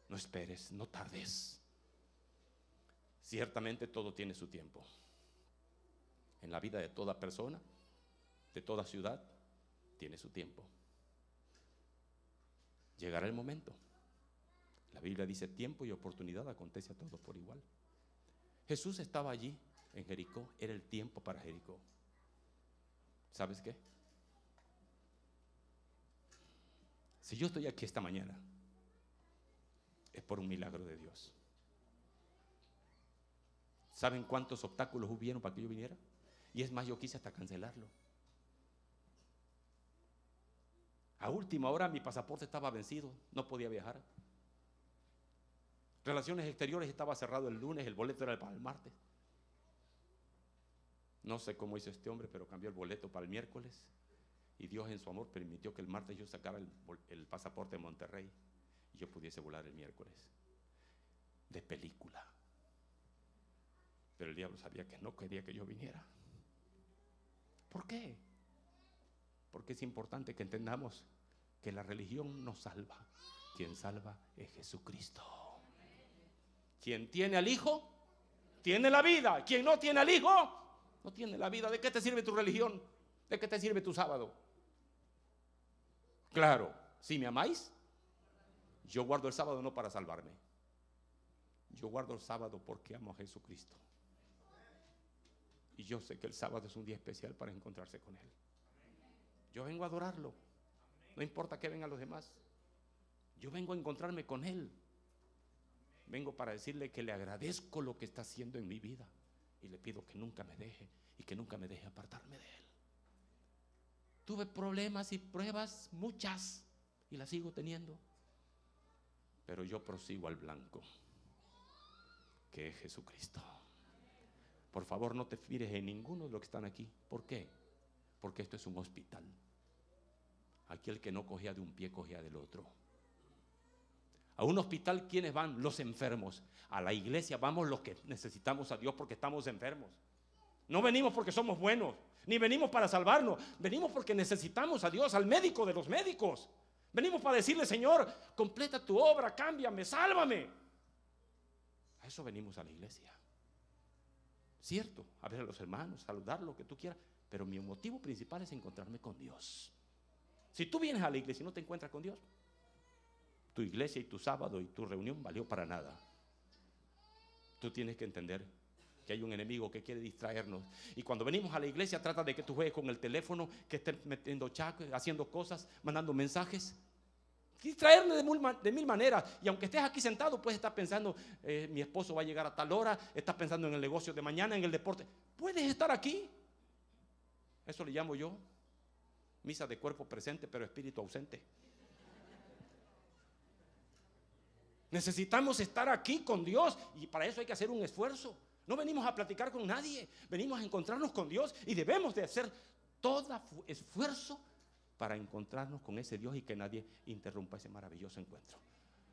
No esperes, no tardes. Ciertamente todo tiene su tiempo. En la vida de toda persona, de toda ciudad, tiene su tiempo. Llegará el momento. La Biblia dice: tiempo y oportunidad acontece a todos por igual. Jesús estaba allí en Jericó. Era el tiempo para Jericó. ¿Sabes qué? Si yo estoy aquí esta mañana, es por un milagro de Dios. ¿Saben cuántos obstáculos hubieron para que yo viniera? Y es más, yo quise hasta cancelarlo. A última hora mi pasaporte estaba vencido, no podía viajar. Relaciones exteriores estaba cerrado el lunes, el boleto era para el martes. No sé cómo hizo este hombre, pero cambió el boleto para el miércoles. Y Dios en su amor permitió que el martes yo sacara el pasaporte de Monterrey y yo pudiese volar el miércoles. De película. Pero el diablo sabía que no quería que yo viniera. ¿Por qué? Porque es importante que entendamos que la religión no salva. Quien salva es Jesucristo. Quien tiene al Hijo, tiene la vida. Quien no tiene al Hijo, no tiene la vida. ¿De qué te sirve tu religión? ¿De qué te sirve tu sábado? Claro, si me amáis, yo guardo el sábado no para salvarme. Yo guardo el sábado porque amo a Jesucristo. Y yo sé que el sábado es un día especial para encontrarse con Él. Yo vengo a adorarlo. No importa que vengan los demás. Yo vengo a encontrarme con Él. Vengo para decirle que le agradezco lo que está haciendo en mi vida. Y le pido que nunca me deje y que nunca me deje apartarme de Él. Tuve problemas y pruebas, muchas, y las sigo teniendo. Pero yo prosigo al blanco, que es Jesucristo. Por favor, no te fires en ninguno de los que están aquí. ¿Por qué? Porque esto es un hospital. Aquí el que no cogía de un pie, cogía del otro. A un hospital, ¿quiénes van? Los enfermos. A la iglesia vamos los que necesitamos a Dios porque estamos enfermos. No venimos porque somos buenos, ni venimos para salvarnos. Venimos porque necesitamos a Dios, al médico de los médicos. Venimos para decirle: Señor, completa tu obra, cámbiame, sálvame. A eso venimos a la iglesia. Cierto, a ver a los hermanos, saludar, lo que tú quieras, pero mi motivo principal es encontrarme con Dios. Si tú vienes a la iglesia y no te encuentras con Dios, tu iglesia y tu sábado y tu reunión valió para nada. Tú tienes que entender que hay un enemigo que quiere distraernos. Y cuando venimos a la iglesia trata de que tú juegues con el teléfono, que estés metiendo chat, haciendo cosas, mandando mensajes. Distraerme de mil maneras. Y aunque estés aquí sentado, puedes estar pensando: mi esposo va a llegar a tal hora. Estás pensando en el negocio de mañana, en el deporte. Puedes estar aquí. Eso le llamo yo misa de cuerpo presente pero espíritu ausente. Necesitamos estar aquí con Dios y para eso hay que hacer un esfuerzo. No venimos a platicar con nadie, venimos a encontrarnos con Dios y debemos de hacer todo esfuerzo para encontrarnos con ese Dios y que nadie interrumpa ese maravilloso encuentro.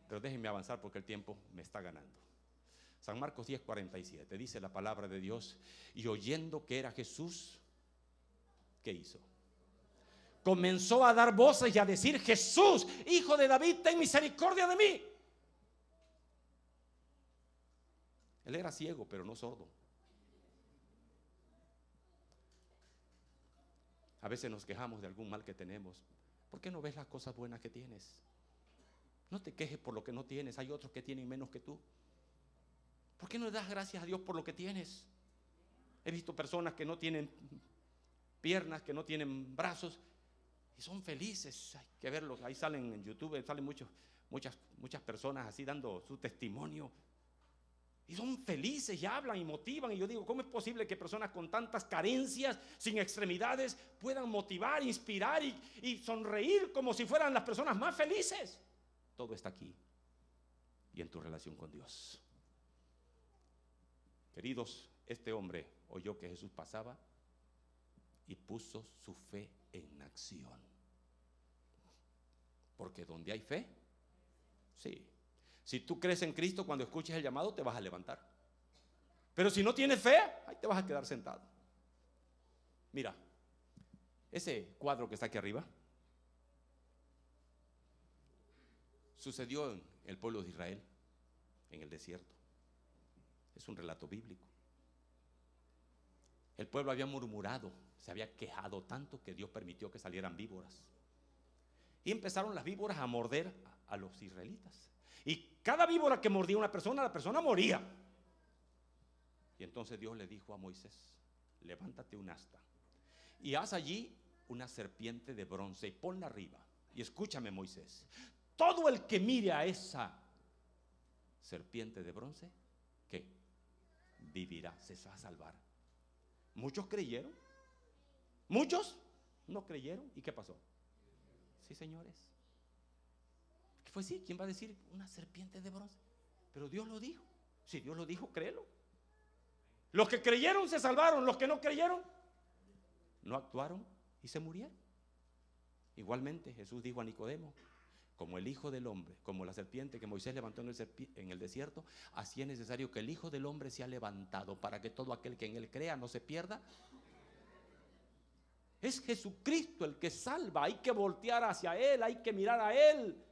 Pero déjenme avanzar porque el tiempo me está ganando. San Marcos 10:47 dice la palabra de Dios: y oyendo que era Jesús, ¿qué hizo? Comenzó a dar voces y a decir: Jesús, Hijo de David, ten misericordia de mí. Él era ciego, pero no sordo. A veces nos quejamos de algún mal que tenemos. ¿Por qué no ves las cosas buenas que tienes? No te quejes por lo que no tienes. Hay otros que tienen menos que tú. ¿Por qué no le das gracias a Dios por lo que tienes? He visto personas que no tienen piernas, que no tienen brazos y son felices. Hay que verlos. Ahí salen en YouTube, salen muchas personas así dando su testimonio. Y son felices y hablan y motivan. Y yo digo, ¿cómo es posible que personas con tantas carencias, sin extremidades, puedan motivar, inspirar y sonreír como si fueran las personas más felices? Todo está aquí y en tu relación con Dios. Queridos, este hombre oyó que Jesús pasaba y puso su fe en acción. Porque donde hay fe, sí. Si tú crees en Cristo, cuando escuches el llamado te vas a levantar. Pero si no tienes fe, ahí te vas a quedar sentado. Mira, ese cuadro que está aquí arriba sucedió en el pueblo de Israel, en el desierto. Es un relato bíblico. El pueblo había murmurado, se había quejado tanto que Dios permitió que salieran víboras. Y empezaron las víboras a morder a los israelitas. Y cada víbora que mordía a una persona, la persona moría. Y entonces Dios le dijo a Moisés: levántate un asta y haz allí una serpiente de bronce y ponla arriba. Y escúchame, Moisés, todo el que mire a esa serpiente de bronce, ¿qué? Vivirá, se va a salvar. Muchos creyeron, muchos no creyeron. ¿Y qué pasó? Sí, señores. ¿Qué fue así? ¿Quién va a decir una serpiente de bronce? Pero Dios lo dijo. Si Dios lo dijo, créelo. Los que creyeron se salvaron, los que no creyeron no actuaron y se murieron. Igualmente Jesús dijo a Nicodemo: como el Hijo del Hombre, como la serpiente que Moisés levantó en el desierto, así es necesario que el Hijo del Hombre sea levantado, para que todo aquel que en él crea no se pierda. Es Jesucristo el que salva. Hay que voltear hacia Él, hay que mirar a Él,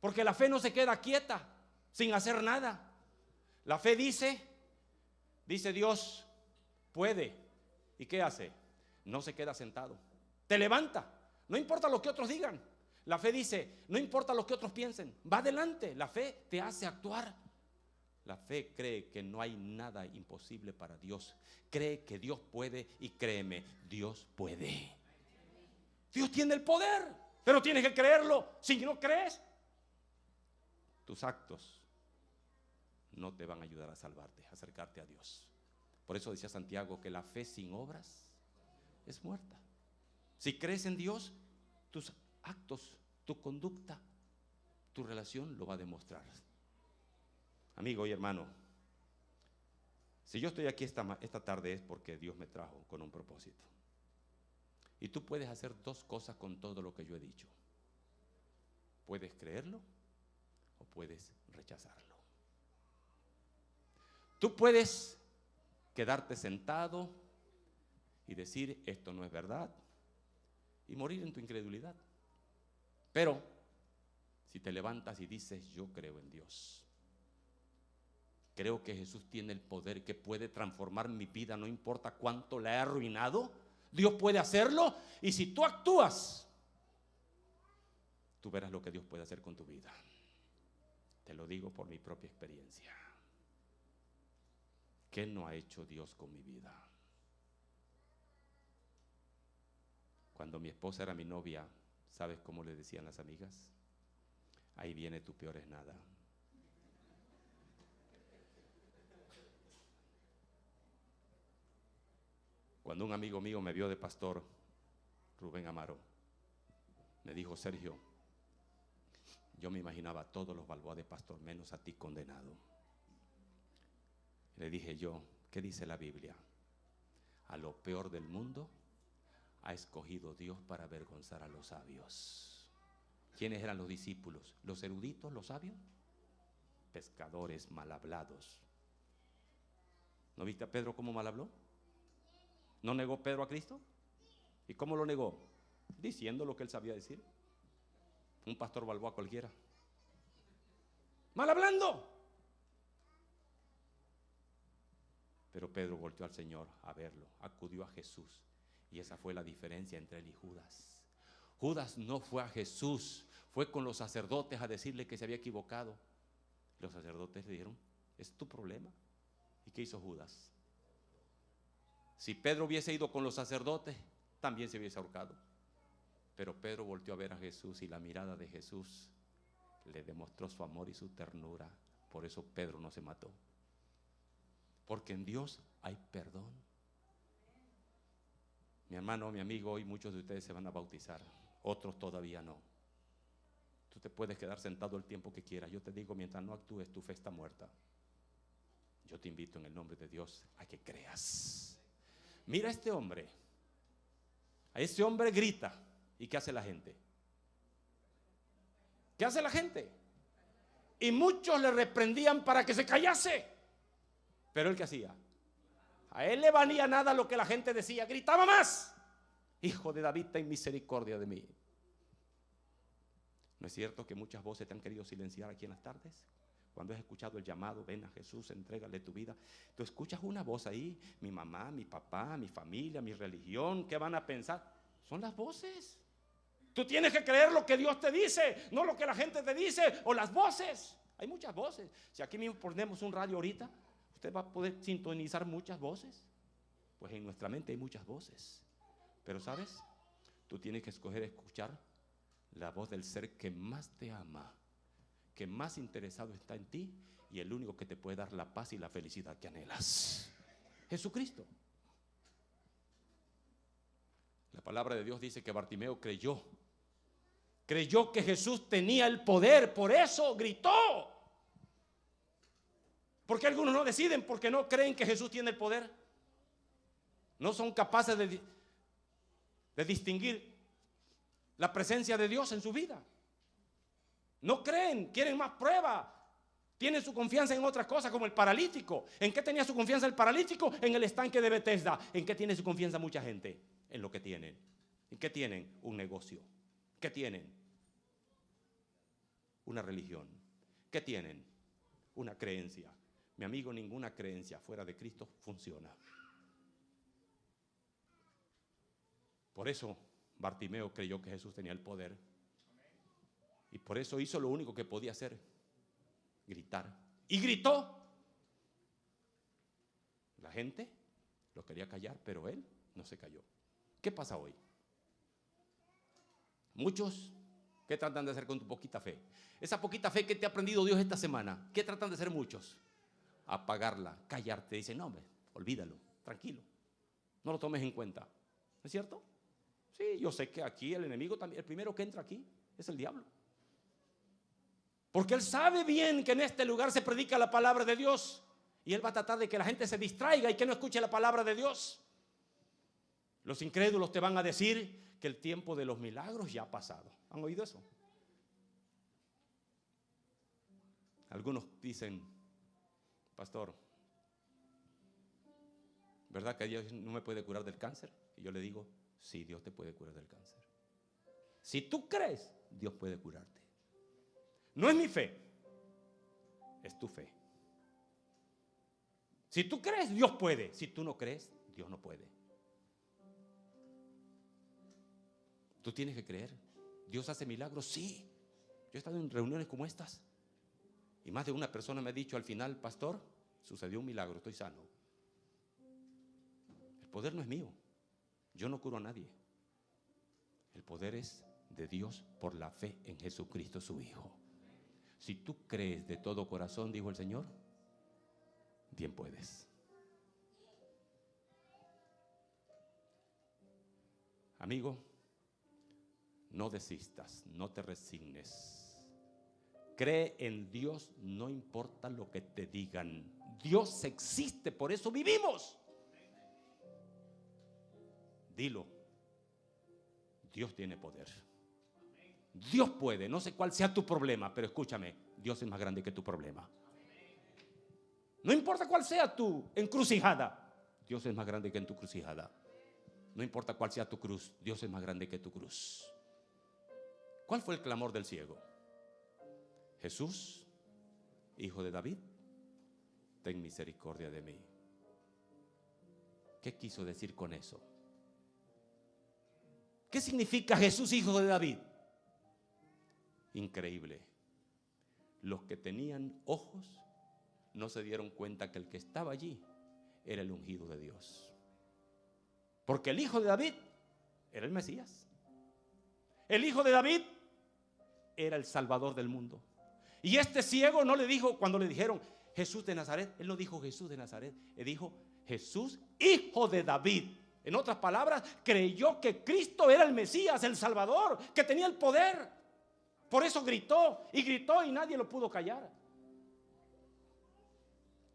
porque la fe no se queda quieta sin hacer nada. La fe dice Dios puede. ¿Y qué hace? No se queda sentado, te levanta, no importa lo que otros digan. La fe dice, no importa lo que otros piensen, va adelante. La fe te hace actuar. La fe cree que no hay nada imposible para Dios. Cree que Dios puede y créeme, Dios puede. Dios tiene el poder, pero tienes que creerlo. Si no crees, tus actos no te van a ayudar a salvarte, a acercarte a Dios. Por eso decía Santiago que la fe sin obras es muerta. Si crees en Dios, tus actos, tu conducta, tu relación lo va a demostrar. Amigo y hermano, si yo estoy aquí esta tarde es porque Dios me trajo con un propósito. Y tú puedes hacer dos cosas con todo lo que yo he dicho. Puedes creerlo o puedes rechazarlo. Tú puedes quedarte sentado y decir esto no es verdad y morir en tu incredulidad. Pero si te levantas y dices yo creo en Dios, creo que Jesús tiene el poder que puede transformar mi vida, no importa cuánto la he arruinado, Dios puede hacerlo. Y si tú actúas, tú verás lo que Dios puede hacer con tu vida. Te lo digo por mi propia experiencia. ¿Qué no ha hecho Dios con mi vida? Cuando mi esposa era mi novia, ¿sabes cómo le decían las amigas? Ahí viene tu peor es nada. Cuando un amigo mío me vio de pastor, Rubén Amaro, me dijo: Sergio, yo me imaginaba a todos los Balboa de pastor, menos a ti condenado. Le dije yo: ¿qué dice la Biblia? A lo peor del mundo ha escogido Dios para avergonzar a los sabios. ¿Quiénes eran los discípulos? ¿Los eruditos, los sabios? Pescadores mal hablados. ¿No viste a Pedro cómo mal habló? ¿No negó Pedro a Cristo? ¿Y cómo lo negó? Diciendo lo que él sabía decir. Un pastor Balboa cualquiera. Mal hablando. Pero Pedro volteó al Señor a verlo, acudió a Jesús. Y esa fue la diferencia entre él y Judas. Judas no fue a Jesús, fue con los sacerdotes a decirle que se había equivocado. Los sacerdotes le dijeron: es tu problema. ¿Y qué hizo Judas? Si Pedro hubiese ido con los sacerdotes, también se hubiese ahorcado. Pero Pedro volteó a ver a Jesús y la mirada de Jesús le demostró su amor y su ternura. Por eso Pedro no se mató. Porque en Dios hay perdón. Mi hermano, mi amigo, hoy muchos de ustedes se van a bautizar, otros todavía no. Tú te puedes quedar sentado el tiempo que quieras. Yo te digo, mientras no actúes, tu fe está muerta. Yo te invito en el nombre de Dios a que creas. Mira a este hombre. A ese hombre grita. ¿Y qué hace la gente? ¿Qué hace la gente? Y muchos le reprendían para que se callase. Pero él, ¿qué hacía? A él le valía nada lo que la gente decía. Gritaba más. Hijo de David, ten misericordia de mí. ¿No es cierto que muchas voces te han querido silenciar aquí en las tardes? Cuando has escuchado el llamado, ven a Jesús, entrégale tu vida. Tú escuchas una voz ahí, mi mamá, mi papá, mi familia, mi religión, ¿qué van a pensar? Son las voces. Tú tienes que creer lo que Dios te dice, no lo que la gente te dice o las voces. Hay muchas voces. Si aquí mismo ponemos un radio ahorita, usted va a poder sintonizar muchas voces. Pues en nuestra mente hay muchas voces. Pero ¿sabes? Tú tienes que escoger escuchar la voz del ser que más te ama, que más interesado está en ti y el único que te puede dar la paz y la felicidad que anhelas. Jesucristo. La palabra de Dios dice que Bartimeo creyó que Jesús tenía el poder, por eso gritó. Porque algunos no deciden porque no creen que Jesús tiene el poder. No son capaces de distinguir la presencia de Dios en su vida. No creen, quieren más prueba. Tienen su confianza en otras cosas, como el paralítico. ¿En qué tenía su confianza el paralítico? En el estanque de Betesda. ¿En qué tiene su confianza mucha gente? En lo que tienen. ¿En qué tienen? Un negocio. ¿Qué tienen? Una religión. ¿Qué tienen? Una creencia. Mi amigo, ninguna creencia fuera de Cristo funciona. Por eso Bartimeo creyó que Jesús tenía el poder. Y por eso hizo lo único que podía hacer: gritar. Y gritó. La gente lo quería callar, pero él no se calló. ¿Qué pasa hoy? Muchos, ¿qué tratan de hacer con tu poquita fe? Esa poquita fe que te ha aprendido Dios esta semana, ¿qué tratan de hacer muchos? Apagarla, callarte. Dicen, no, hombre, olvídalo, tranquilo, no lo tomes en cuenta. ¿No es cierto? Sí, yo sé que aquí el enemigo también, el primero que entra aquí es el diablo. Porque él sabe bien que en este lugar se predica la palabra de Dios y él va a tratar de que la gente se distraiga y que no escuche la palabra de Dios. Los incrédulos te van a decir que el tiempo de los milagros ya ha pasado. ¿Han oído eso? Algunos dicen, pastor, ¿verdad que Dios no me puede curar del cáncer? Y yo le digo, sí, Dios te puede curar del cáncer. Si tú crees, Dios puede curarte. No es mi fe, es tu fe. Si tú crees, Dios puede. Si tú no crees, Dios no puede. Tú tienes que creer. ¿Dios hace milagros? Sí. Yo he estado en reuniones como estas y más de una persona me ha dicho al final, pastor, sucedió un milagro, estoy sano. El poder no es mío. Yo no curo a nadie. El poder es de Dios por la fe en Jesucristo su Hijo. Si tú crees de todo corazón, dijo el Señor, bien puedes. Amigo, no desistas, no te resignes. Cree en Dios, no importa lo que te digan. Dios existe, por eso vivimos. Dilo, Dios tiene poder. Dios puede, no sé cuál sea tu problema, pero escúchame, Dios es más grande que tu problema. No importa cuál sea tu encrucijada, Dios es más grande que en tu encrucijada. No importa cuál sea tu cruz, Dios es más grande que tu cruz. ¿Cuál fue el clamor del ciego? Jesús, Hijo de David, ten misericordia de mí. ¿Qué quiso decir con eso? ¿Qué significa Jesús, Hijo de David? Increíble. Los que tenían ojos no se dieron cuenta que el que estaba allí era el ungido de Dios. Porque el Hijo de David era el Mesías. El Hijo de David era el Salvador del mundo. Y este ciego no le dijo, cuando le dijeron, Jesús de Nazaret. Él no dijo Jesús de Nazaret, él dijo Jesús, hijo de David. En otras palabras, creyó que Cristo era el Mesías, el Salvador, que tenía el poder. Por eso gritó y gritó y nadie lo pudo callar.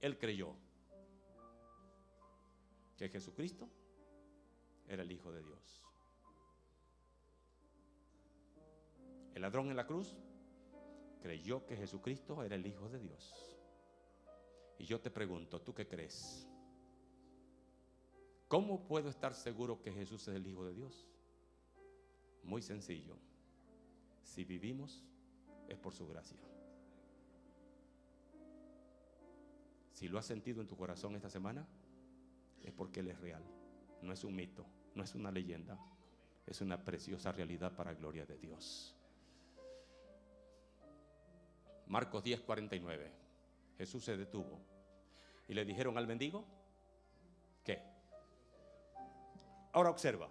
Él creyó que Jesucristo era el Hijo de Dios. El ladrón en la cruz creyó que Jesucristo era el Hijo de Dios. Y yo te pregunto, ¿tú qué crees? ¿Cómo puedo estar seguro que Jesús es el Hijo de Dios? Muy sencillo. Si vivimos, es por su gracia. Si lo has sentido en tu corazón esta semana, es porque Él es real. No es un mito, no es una leyenda. Es una preciosa realidad para gloria de Dios. Marcos 10:49. Jesús se detuvo y le dijeron al mendigo, ¿qué? Ahora observa.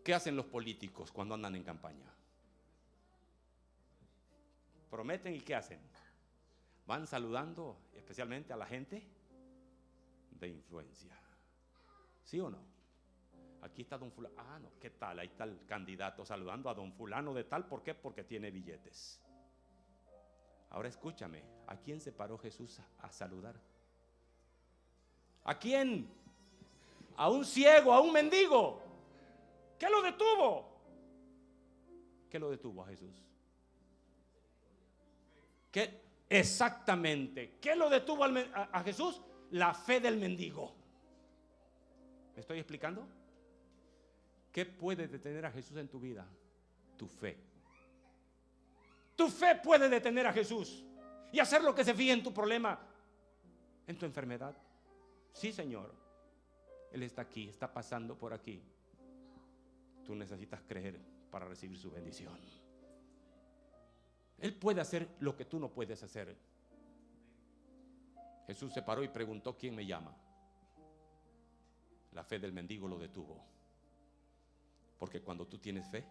¿Qué hacen los políticos cuando andan en campaña? Prometen y ¿qué hacen? Van saludando especialmente a la gente de influencia. ¿Sí o no? Aquí está don fulano. Ah, no, ¿qué tal? Ahí está el candidato saludando a don fulano de tal. ¿Por qué? Porque tiene billetes. Ahora escúchame, ¿a quién se paró Jesús a saludar? ¿A quién? A un ciego, a un mendigo. ¿Qué lo detuvo? ¿Qué lo detuvo a Jesús? ¿Qué? Exactamente. ¿Qué lo detuvo a Jesús? La fe del mendigo. ¿Me estoy explicando? ¿Qué puede detener a Jesús en tu vida? Tu fe. Tu fe puede detener a Jesús y hacer lo que se fije en tu problema, en tu enfermedad. Sí, Señor, Él está aquí, está pasando por aquí. Tú necesitas creer para recibir su bendición. Él puede hacer lo que tú no puedes hacer. Jesús se paró y preguntó, ¿quién me llama? La fe del mendigo lo detuvo. Porque cuando tú tienes fe,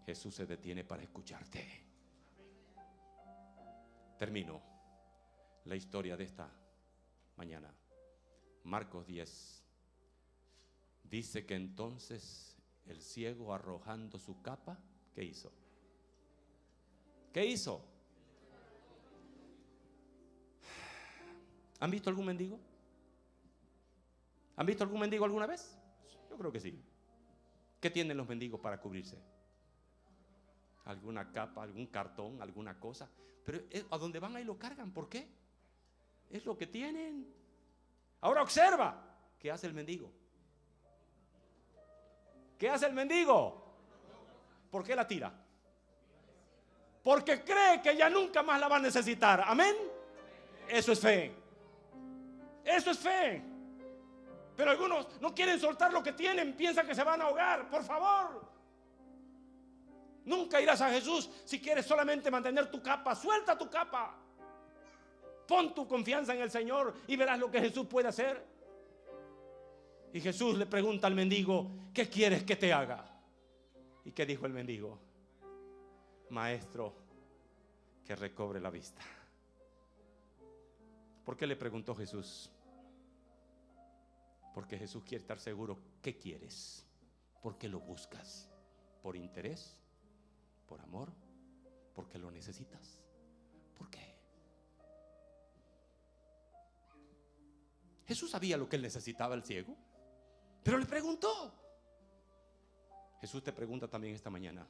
Jesús se detiene para escucharte. Termino la historia de esta mañana. Marcos 10. Dice que entonces el ciego, arrojando su capa, ¿qué hizo? ¿Qué hizo? ¿Han visto algún mendigo? ¿Han visto algún mendigo alguna vez? Yo creo que sí. ¿Qué tienen los mendigos para cubrirse? Alguna capa, algún cartón, alguna cosa. Pero a donde van ahí lo cargan. ¿Por qué? Es lo que tienen. Ahora observa. ¿Qué hace el mendigo? ¿Qué hace el mendigo? ¿Por qué la tira? Porque cree que ya nunca más la va a necesitar. Amén. Eso es fe. Eso es fe. Pero algunos no quieren soltar lo que tienen, piensan que se van a ahogar. Por favor, nunca irás a Jesús si quieres solamente mantener tu capa. Suelta tu capa. Pon tu confianza en el Señor y verás lo que Jesús puede hacer. Y Jesús le pregunta al mendigo, ¿qué quieres que te haga? ¿Y qué dijo el mendigo? Maestro, que recobre la vista. ¿Por qué le preguntó Jesús? Porque Jesús quiere estar seguro. ¿Qué quieres? ¿Por qué lo buscas? ¿Por interés? ¿Por amor? ¿Porque lo necesitas? ¿Por qué? Jesús sabía lo que él necesitaba, el ciego, pero le preguntó. Jesús te pregunta también esta mañana,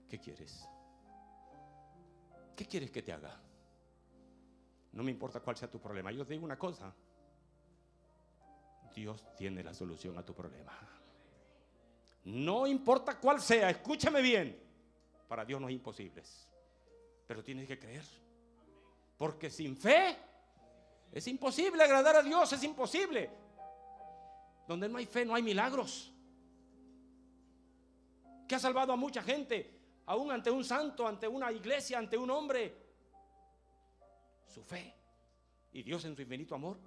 ¿qué quieres? ¿Qué quieres que te haga? No me importa cuál sea tu problema. Yo te digo una cosa: Dios tiene la solución a tu problema. No importa cuál sea, escúchame bien. Para Dios no es imposible, pero tienes que creer. Porque sin fe es imposible agradar a Dios, es imposible. Donde no hay fe no hay milagros. Que ha salvado a mucha gente, aún ante un santo, ante una iglesia, ante un hombre. Su fe. Y Dios en su infinito amor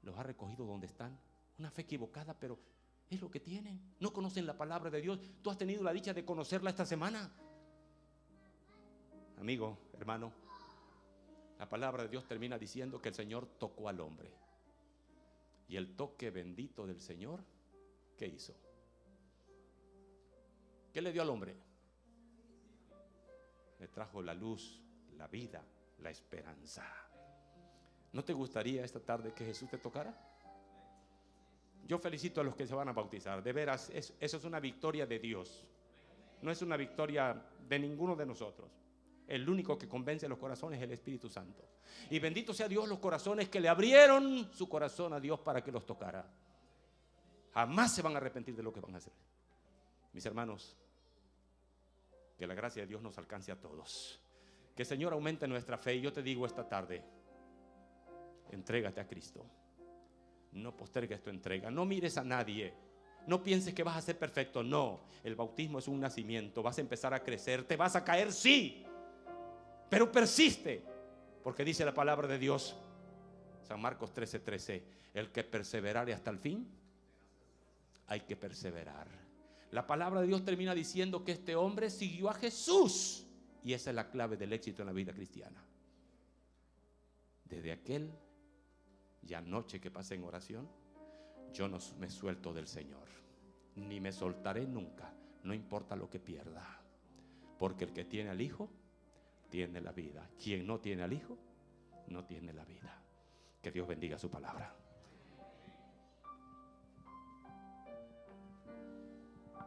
los ha recogido donde están. Una fe equivocada, pero es lo que tienen. No conocen la palabra de Dios. Tú has tenido la dicha de conocerla esta semana. Amigo, Hermano, la palabra de Dios termina diciendo que el Señor tocó al hombre. Y el toque bendito del Señor, ¿qué hizo? ¿Qué le dio al hombre? Le trajo la luz, la vida, la esperanza. ¿No te gustaría esta tarde que Jesús te tocara? Yo felicito a los que se van a bautizar. De veras, eso es una victoria de Dios. No es una victoria de ninguno de nosotros. El único que convence los corazones es el Espíritu Santo. Y bendito sea Dios los corazones que le abrieron su corazón a Dios para que los tocara. Jamás se van a arrepentir de lo que van a hacer. Mis hermanos, que la gracia de Dios nos alcance a todos. Que el Señor aumente nuestra fe. Y yo te digo esta tarde, entrégate a Cristo. No postergues tu entrega. No mires a nadie. No pienses que vas a ser perfecto. No, el bautismo es un nacimiento. Vas a empezar a crecer. Te vas a caer, sí, pero persiste, porque dice la palabra de Dios, San Marcos 13:13, el que perseverare hasta el fin, hay que perseverar. La palabra de Dios termina diciendo que este hombre siguió a Jesús, y esa es la clave del éxito en la vida cristiana. Desde aquel ya noche que pasé en oración, yo no me suelto del Señor, ni me soltaré nunca, no importa lo que pierda, porque el que tiene al Hijo tiene la vida. Quien no tiene al Hijo no tiene la vida. Que Dios bendiga su palabra.